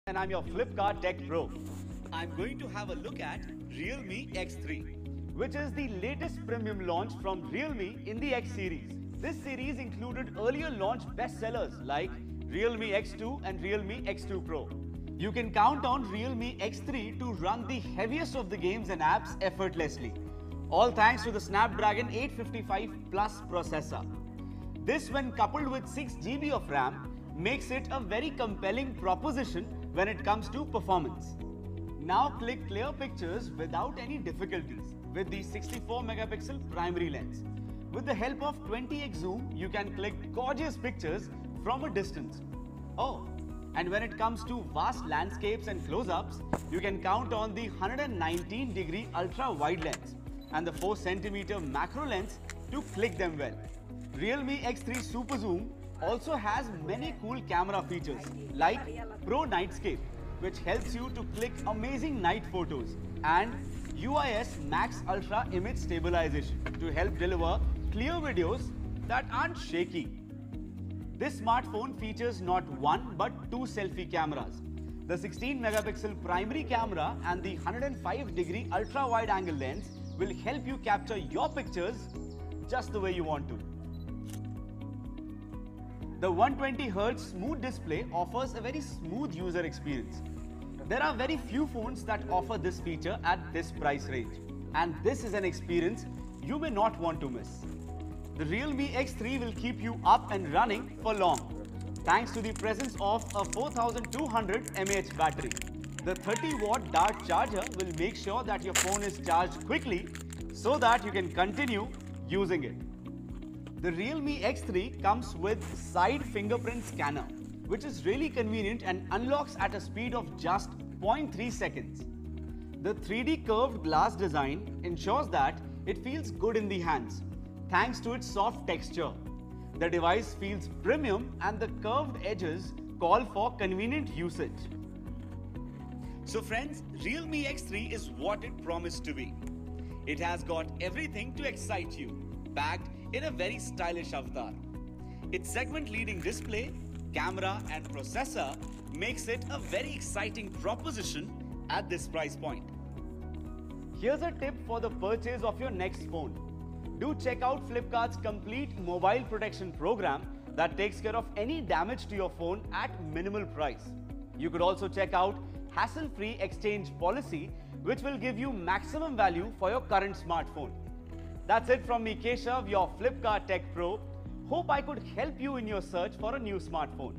And I'm your Flipkart Tech Pro. I'm going to have a look at Realme X3, which is the latest premium launch from Realme in the X series. This series included earlier launch bestsellers like Realme X2 and Realme X2 Pro. You can count on Realme X3 to run the heaviest of the games and apps effortlessly, all thanks to the Snapdragon 855 Plus processor. This, when coupled with 6 GB of RAM, makes it a very compelling proposition when it comes to performance. Now click clear pictures without any difficulties with the 64 megapixel primary lens. With the help of 20x zoom, you can click gorgeous pictures from a distance. Oh, and when it comes to vast landscapes and close-ups, you can count on the 119-degree ultra-wide lens and the 4cm macro lens to click them well. Realme X3 Super Zoom also has many cool camera features like Pro Nightscape, which helps you to click amazing night photos, and UIS Max Ultra Image Stabilization to help deliver clear videos that aren't shaky. This smartphone features not one but two selfie cameras. The 16 megapixel primary camera and the 105-degree ultra wide angle lens will help you capture your pictures just the way you want to. The 120Hz smooth display offers a very smooth user experience. There are very few phones that offer this feature at this price range, and this is an experience you may not want to miss. The Realme X3 will keep you up and running for long, thanks to the presence of a 4200 mAh battery. The 30-watt Dart charger will make sure that your phone is charged quickly so that you can continue using it. The Realme X3 comes with side fingerprint scanner, which is really convenient and unlocks at a speed of just 0.3 seconds. The 3D curved glass design ensures that it feels good in the hands, thanks to its soft texture. The device feels premium and the curved edges call for convenient usage. So friends, Realme X3 is what it promised to be. It has got everything to excite you, packed in a very stylish avatar. Its segment-leading display, camera and processor makes it a very exciting proposition at this price point. Here's a tip for the purchase of your next phone. Do check out Flipkart's complete mobile protection program that takes care of any damage to your phone at minimal price. You could also check out hassle-free exchange policy, which will give you maximum value for your current smartphone. That's it from me, Keshav, your Flipkart Tech Pro. Hope I could help you in your search for a new smartphone.